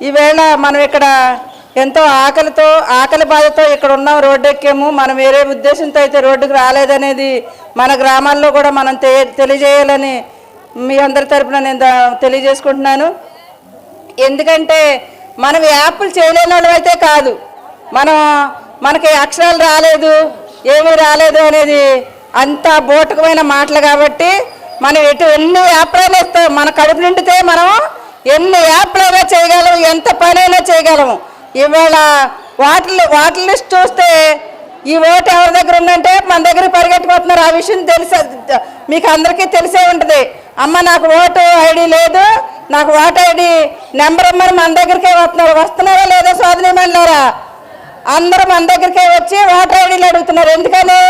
ఈవేళ మనం ఇక్కడ ఎంతో ఆకలి బాధతో ఇక్కడ ఉన్నాం, రోడ్డు ఎక్కాము. మనం వేరే ఉద్దేశంతో అయితే రోడ్డుకు రాలేదనేది మన గ్రామాల్లో కూడా మనం తెలియజేయాలని మీ అందరి తరపున నేను తెలియజేసుకుంటున్నాను. ఎందుకంటే మనం యాప్లు చేయలేని వాళ్ళు అయితే కాదు, మనకి అక్షరాలు రాలేదు, ఏమీ రాలేదు అనేది అంత బోటకమైన మాటలు. కాబట్టి మనం ఎన్ని యాప్లైనా ఇస్తాం, మన కడుపు నిండితే మనం ఎన్ని యాప్లైనా చేయగలము, ఎంత పనైనా చేయగలము. ఇవాళ వాటి లిస్ట్ చూస్తే ఈ ఓటు ఎవరి దగ్గర ఉందంటే మన దగ్గర పరిగెట్టుకుంటున్నారు. ఆ విషయం మీకు అందరికీ తెలిసే ఉంటుంది. అమ్మ నాకు ఓటు ఐడి లేదు, నాకు ఓటు ఐడి నెంబర్ ఇమ్మని మన దగ్గరికే వస్తున్నారా లేదా సోదరీమణులారా? అందరూ మన దగ్గరికే వచ్చి ఓటర్ ఐడీలు అడుగుతున్నారు. ఎందుకని?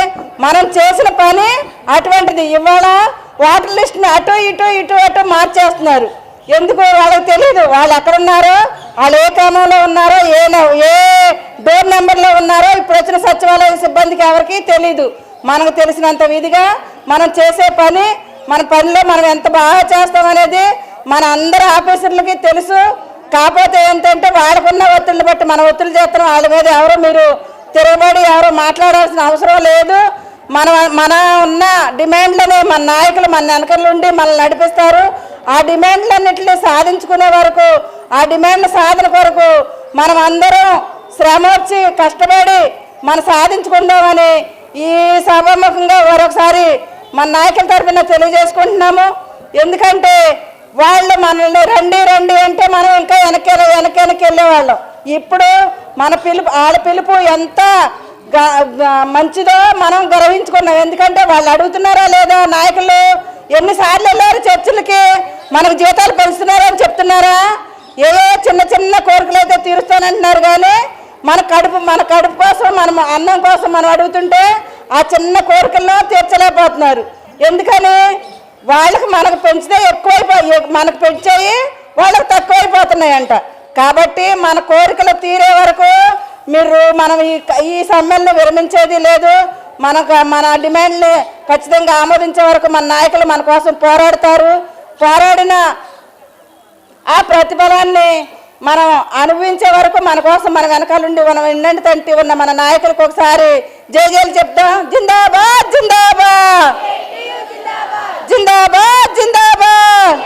మనం చేసిన పని అటువంటిది. ఇవాళ ఓటర్ లిస్ట్ని అటు మార్చేస్తున్నారు. ఎందుకు? వాళ్ళకి తెలియదు వాళ్ళు ఎక్కడున్నారో, వాళ్ళు ఏ క్రమంలో ఉన్నారో, ఏ డోర్ నెంబర్లో ఉన్నారో ఇప్పుడు వచ్చిన సచివాలయ సిబ్బందికి ఎవరికి తెలీదు. మనకు తెలిసినంత విధిగా మనం చేసే పని, మన పనిలో మనం ఎంత బాగా చేస్తామనేది మన అందరు ఆఫీసర్లకి తెలుసు. కాకపోతే ఏంటంటే వాళ్ళకున్న ఒత్తిడిని బట్టి మనం ఒత్తిడి చేస్తున్నాం. వాళ్ళ మీద మీరు తిరగబడి ఎవరో మాట్లాడాల్సిన అవసరం లేదు. మన ఉన్న డిమాండ్లని మన నాయకులు మన వెనకలుండి మనల్ని నడిపిస్తారు. ఆ డిమాండ్లన్నింటినీ సాధించుకునే వరకు, ఆ డిమాండ్ల సాధన కొరకు మనం అందరం శ్రమొచ్చి కష్టపడి మనం సాధించుకుందామని ఈ సభాముఖంగా మరొకసారి మన నాయకుల తరఫున తెలియజేసుకుంటున్నాము. ఎందుకంటే వాళ్ళు మనల్ని రండి అంటే మనం ఇంకా వెనక్కి వెళ్ళేవాళ్ళం. ఇప్పుడు వాళ్ళ పిలుపు ఎంత మంచిదో మనం గర్వించుకున్నాం. ఎందుకంటే వాళ్ళు అడుగుతున్నారా లేదా, నాయకులు ఎన్నిసార్లు వెళ్ళారు చర్చలకి, మనకు జీతాలు పెంచుతున్నారని చెప్తున్నారా? చిన్న కోరికలు అయితే తీరుస్తానంటున్నారు. కానీ మన కడుపు కోసం, మన అన్నం కోసం మనం అడుగుతుంటే ఆ చిన్న కోరికల్లో తీర్చలేకపోతున్నారు. ఎందుకని? మనకు పెంచితే మనకు పెంచాయి, వాళ్ళకి తక్కువైపోతున్నాయంట. కాబట్టి మన కోరికలు తీరే వరకు మనం ఈ సమ్మెలను విరమించేది లేదు. మన డిమాండ్ని ఖచ్చితంగా ఆమోదించే వరకు మన నాయకులు మన కోసం పోరాడతారు. పోరాడిన ఆ ప్రతిఫలాన్ని మనం అనుభవించే వరకు మన కోసం మన వెనకాలండి మనం ఎన్నంటి తంటి ఉన్న మన నాయకులకు ఒకసారి జైలు చెప్తాం. జిందాబాద్ జిందాబాద్ జిందాబాద్ జిందాబాద్.